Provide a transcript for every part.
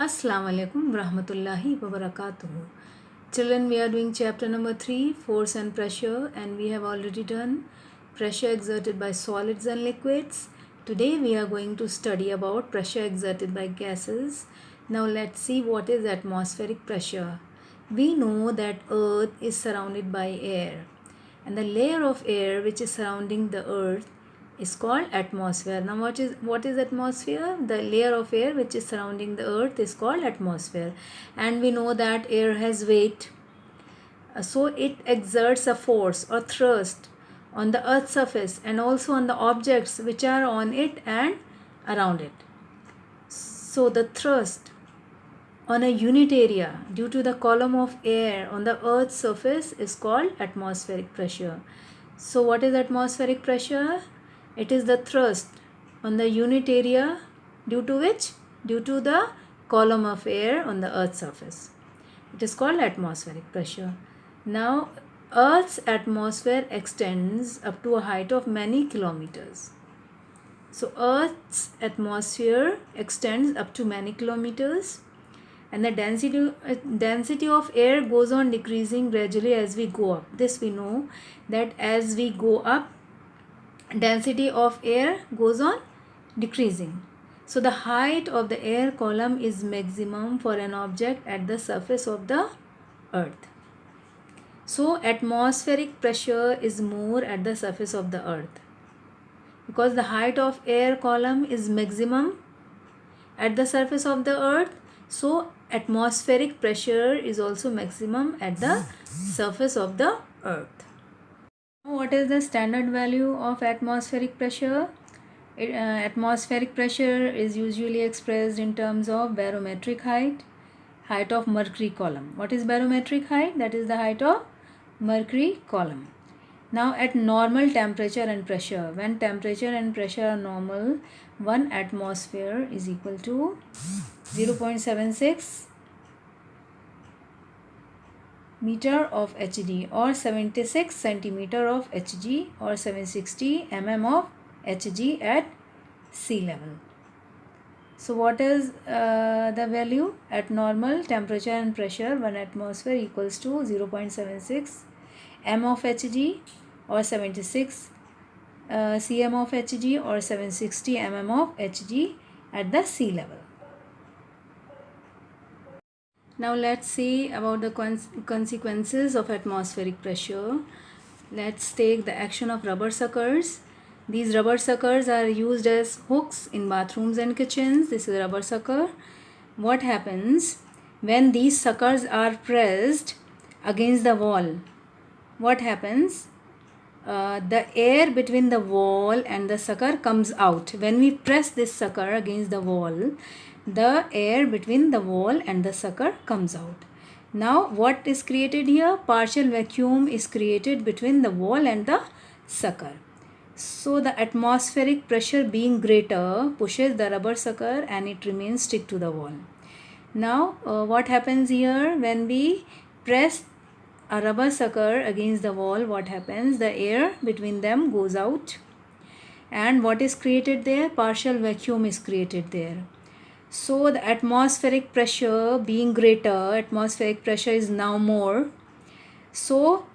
Assalamu alaikum rahmatullahi wa barakatuhu. Children, we are doing chapter number 3, force and pressure, and we have already done pressure exerted by solids and liquids. Today we are going to study about pressure exerted by gases. Now let's see what is atmospheric pressure. We know that earth is surrounded by air, and the layer of air which is surrounding the earth is called atmosphere. Now what is atmosphere? The layer of air which is surrounding the earth is called atmosphere, and we know that air has weight. So it exerts a force or thrust on the earth's surface and also on the objects which are on it and around it. So the thrust on a unit area due to the column of air on the earth's surface is called atmospheric pressure. So what is atmospheric pressure? It is the thrust on the unit area due to which? Due to the column of air on the earth's surface. It is called atmospheric pressure. Now earth's atmosphere extends up to a height of many kilometers. So earth's atmosphere extends up to many kilometers, and the density of air goes on decreasing gradually as we go up. This we know that as we go up, density of air goes on decreasing. So the height of the air column is maximum for an object at the surface of the earth. So atmospheric pressure is more at the surface of the earth because the height of air column is maximum at the surface of the earth. So atmospheric pressure is also maximum at the surface of the earth. What is the standard value of atmospheric pressure? Atmospheric pressure is usually expressed in terms of barometric height of mercury column. What is barometric height? That is the height of mercury column. Now at normal temperature and pressure, when temperature and pressure are normal, 1 atmosphere is equal to 0.76 meter of Hg or 76 centimeter of Hg or 760 mm of Hg at sea level. So what is the value? At normal temperature and pressure, 1 atmosphere equals to 0.76 m of Hg or 76 cm of Hg or 760 mm of Hg at the sea level. Now let's see about the consequences of atmospheric pressure. Let's take the action of rubber suckers. These rubber suckers are used as hooks in bathrooms and kitchens. This is a rubber sucker. What happens when these suckers are pressed against the wall? What happens? The air between the wall and the sucker comes out. When we press this sucker against the wall, the air between the wall and the sucker comes out. Now what is created here? Partial vacuum is created between the wall and the sucker. So the atmospheric pressure being greater pushes the rubber sucker and it remains stick to the wall. Now what happens here? When we press a rubber sucker against the wall, what happens? The air between them goes out, and what is created there? Partial vacuum is created there. So the atmospheric pressure being greater, atmospheric pressure is now more, so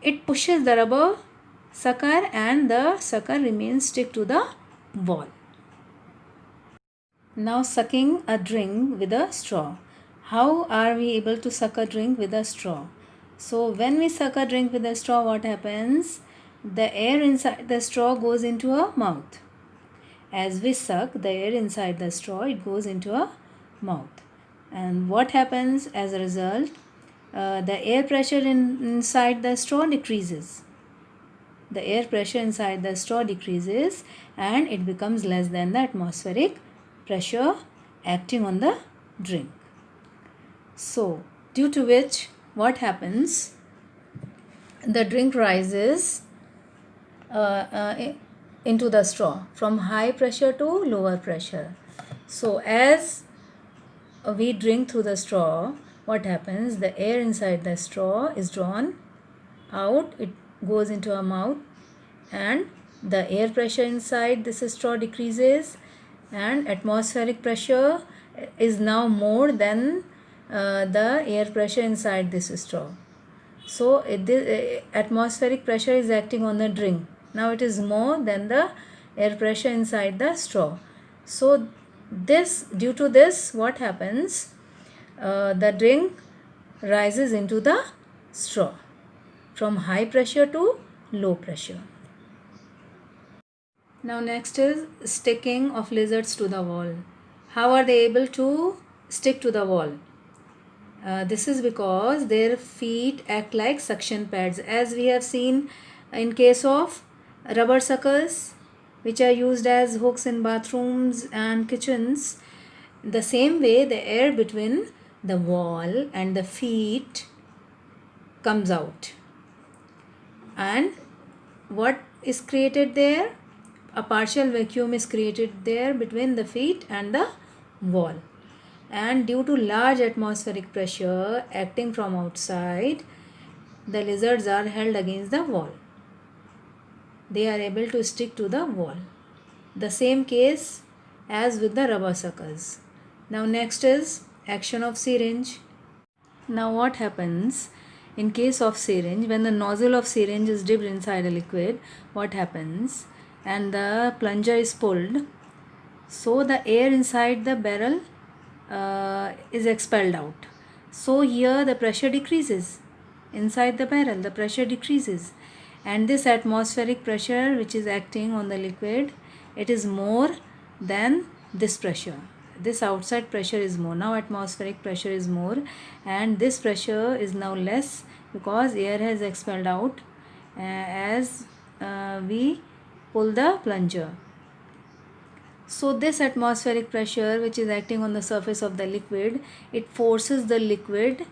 it pushes the rubber sucker and the sucker remains stick to the wall. Now sucking a drink with a straw. How are we able to suck a drink with a straw? So when we suck a drink with a straw, what happens? The air inside the straw goes into a mouth. As we suck the air inside the straw, it goes into a mouth. And what happens as a result? The air pressure inside the straw decreases. The air pressure inside the straw decreases and it becomes less than the atmospheric pressure acting on the drink. So due to which what happens? The drink rises into the straw from high pressure to lower pressure. So as we drink through the straw, what happens? The air inside the straw is drawn out, it goes into our mouth, and the air pressure inside this straw decreases and atmospheric pressure is now more than the air pressure inside this straw. So atmospheric pressure is acting on the drink. Now it is more than the air pressure inside the straw. So due to this, what happens? The drink rises into the straw from high pressure to low pressure. Now next is sticking of lizards to the wall. How are they able to stick to the wall? This is because their feet act like suction pads, as we have seen in case of rubber suckers, which are used as hooks in bathrooms and kitchens. The same way, the air between the wall and the feet comes out. And what is created there? A partial vacuum is created there between the feet and the wall. And due to large atmospheric pressure acting from outside, the lizards are held against the wall. They are able to stick to the wall. The same case as with the rubber suckers. Now next is action of syringe. Now what happens in case of syringe? When the nozzle of syringe is dipped inside a liquid, what happens? And the plunger is pulled, so the air inside the barrel is expelled out. So here the pressure decreases. Inside the barrel the pressure decreases, and this atmospheric pressure which is acting on the liquid, it is more than this pressure. This outside pressure is more. Now atmospheric pressure is more, and this pressure is now less because air has expelled out as we pull the plunger. So this atmospheric pressure which is acting on the surface of the liquid, it forces the liquid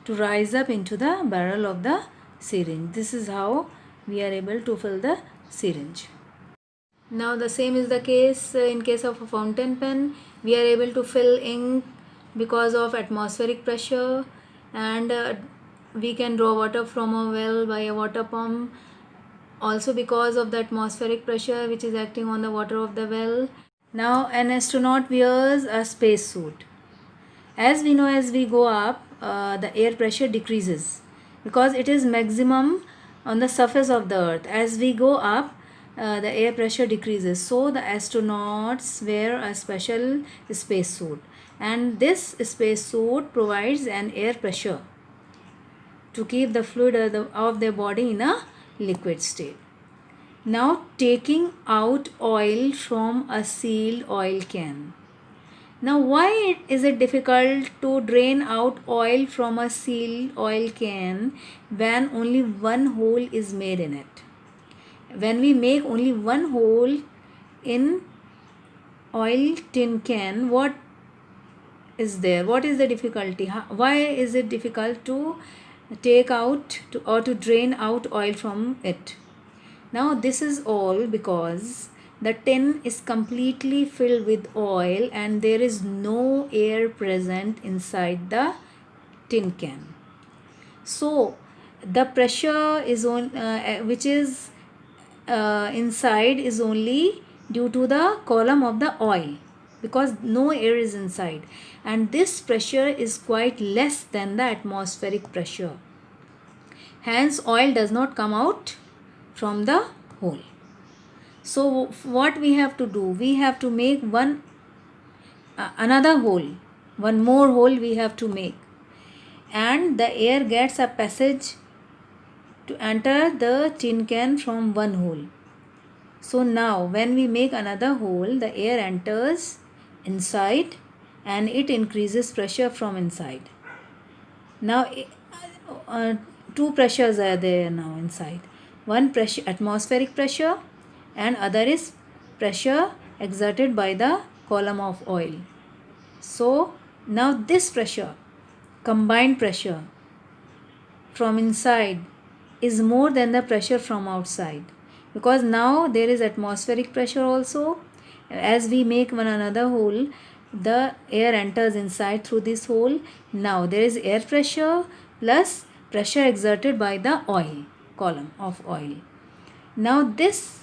to rise up into the barrel of the syringe. This is how we are able to fill the syringe. Now the same is the case in case of a fountain pen. We are able to fill ink because of atmospheric pressure, and we can draw water from a well by a water pump also because of the atmospheric pressure which is acting on the water of the well. Now an astronaut wears a space suit. As we know, as we go up, the air pressure decreases because it is maximum on the surface of the earth. As we go up, the air pressure decreases. So the astronauts wear a special space suit, and this space suit provides an air pressure to keep the fluid of their body in a liquid state. Now taking out oil from a sealed oil can. Now why is it difficult to drain out oil from a sealed oil can when only one hole is made in it? When we make only one hole in oil tin can, what is there? What is the difficulty? Why is it difficult to take out or to drain out oil from it? Now this is all because the tin is completely filled with oil and there is no air present inside the tin can. So the pressure is on which is inside is only due to the column of the oil, because no air is inside, and this pressure is quite less than the atmospheric pressure. Hence oil does not come out from the hole. So what we have to do? We have to make another hole, one more hole we have to make, and the air gets a passage to enter the tin can from one hole. So now when we make another hole, the air enters inside and it increases pressure from inside. Now two pressures are there now inside. One pressure, atmospheric pressure, and other is pressure exerted by the column of oil. So now this pressure, combined pressure from inside, is more than the pressure from outside, because now there is atmospheric pressure also. As we make one another hole, the air enters inside through this hole. Now there is air pressure plus pressure exerted by the oil, column of oil. Now this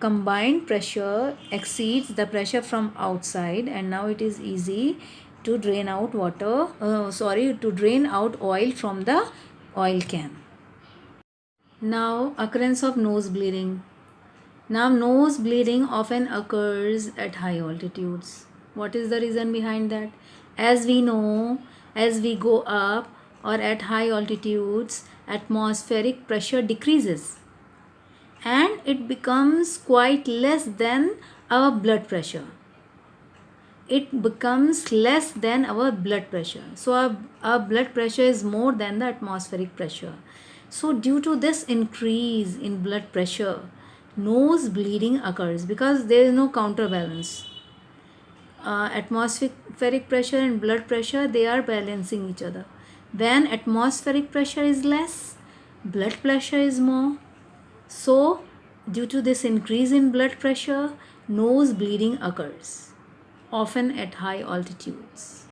combined pressure exceeds the pressure from outside, and now it is easy to drain out to drain out oil from the oil can. Now, occurrence of nose bleeding. Now, nose bleeding often occurs at high altitudes. What is the reason behind that? As we know, as we go up or at high altitudes, atmospheric pressure decreases and it becomes quite less than our blood pressure. It becomes less than our blood pressure. So, our blood pressure is more than the atmospheric pressure. So, due to this increase in blood pressure, nose bleeding occurs because there is no counterbalance. Atmospheric pressure and blood pressure, they are balancing each other. When atmospheric pressure is less, blood pressure is more. So, due to this increase in blood pressure, nose bleeding occurs, often at high altitudes.